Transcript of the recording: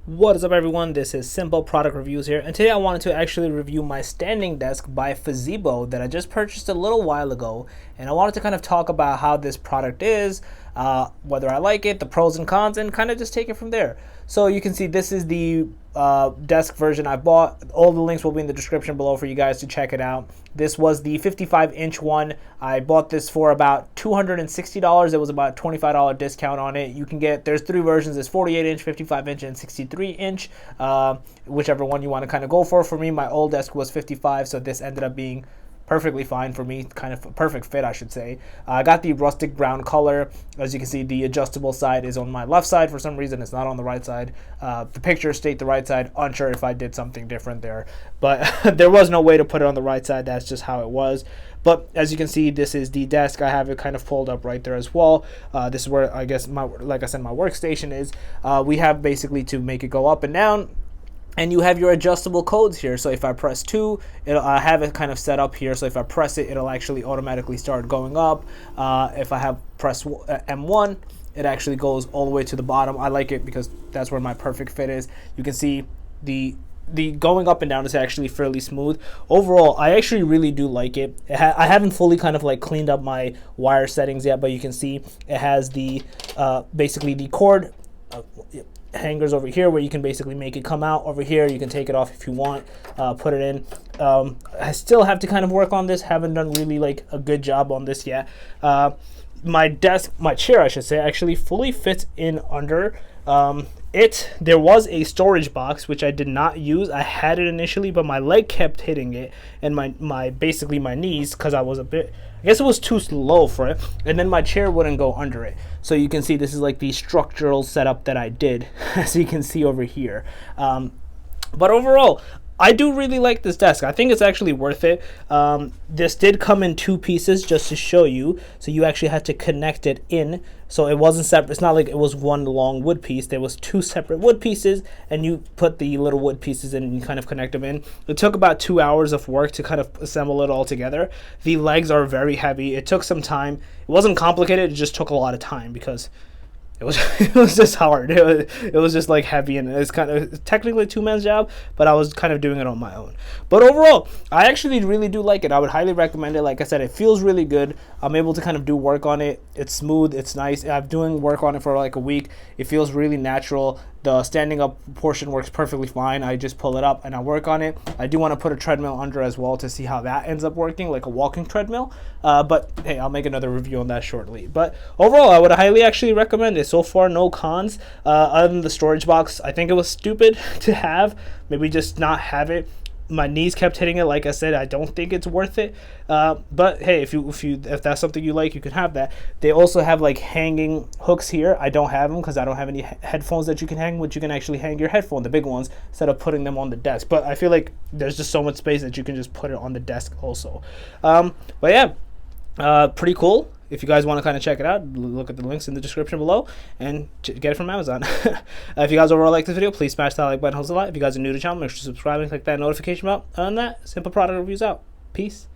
What is up, everyone? This is Simple Product Reviews here, and today I wanted to actually review my standing desk by Fezibo that I just purchased a little while ago, and I wanted to kind of talk about how this product is, whether I like it, the pros and cons, and kind of just take it from there. So you can see this is the desk version I bought. All the links will be in the description below for you guys to check it out. This was the 55-inch one. I bought this for about $260. It was about a $25 discount on it. You can get, there's three versions. There's 48-inch, 55-inch, and 63-inch, whichever one you want to kind of go for. For me, my old desk was 55, so this ended up being perfectly fine for me, kind of a perfect fit, I should say. I got the rustic brown color. As you can see, the adjustable side is on my left side. For some reason, it's not on the right side. The pictures state the right side. Unsure if I did something different there, but there was no way to put it on the right side. That's just how it was. But as you can see, this is the desk. I have it kind of pulled up right there as well. This is where I guess like I said, my workstation is. We have basically to make it go up and down. And you have your adjustable codes here. So if I press 2, I have it kind of set up here. So if I press it, it'll actually automatically start going up. If I have press M1, it actually goes all the way to the bottom. I like it because that's where my perfect fit is. You can see the going up and down is actually fairly smooth. Overall, I actually really do like it. I haven't fully kind of like cleaned up my wire settings yet, but you can see it has the basically the cord hangers over here where you can basically make it come out. Over here you can take it off if you want, put it in. I still have to kind of work on this. Haven't done really like a good job on this yet. My chair I should say, actually fully fits in under there was a storage box which I did not use. I had it initially, but my leg kept hitting it, and my basically my knees, because I guess it was too low for it, and then my chair wouldn't go under it. So you can see this is like the structural setup that I did, as you can see over here. But overall, I do really like this desk. I think it's actually worth it. This did come in 2 pieces, just to show you. So you actually had to connect it in. So it wasn't separate. It's not like it was one long wood piece. There was 2 separate wood pieces, and you put the little wood pieces in and you kind of connect them in. It took about 2 hours of work to kind of assemble it all together. The legs are very heavy. It took some time. It wasn't complicated. It just took a lot of time because it was just hard. It was just like heavy, and it's kind of technically a 2-man's job, but I was kind of doing it on my own. But overall, I actually really do like it. I would highly recommend it. Like I said, it feels really good. I'm able to kind of do work on it. It's smooth. It's nice. I'm doing work on it for like a week. It feels really natural. The standing up portion works perfectly fine. I just pull it up and I work on it. I do want to put a treadmill under as well to see how that ends up working, like a walking treadmill. But hey, I'll make another review on that shortly. But overall, I would highly actually recommend it. So far, no cons other than the storage box. I think it was stupid to have. Maybe just not have it. My knees kept hitting it. Like I said, I don't think it's worth it. But hey, if that's something you like, you can have that. They also have like hanging hooks here. I don't have them because I don't have any headphones that you can hang, which you can actually hang your headphone, the big ones, instead of putting them on the desk. But I feel like there's just so much space that you can just put it on the desk also. But yeah, pretty cool. If you guys want to kind of check it out, look at the links in the description below and get it from Amazon. If you guys overall like this video, please smash that like button. Helps a lot. If you guys are new to the channel, make sure to subscribe and click that notification bell. Other than that, Simple Product Reviews out. Peace.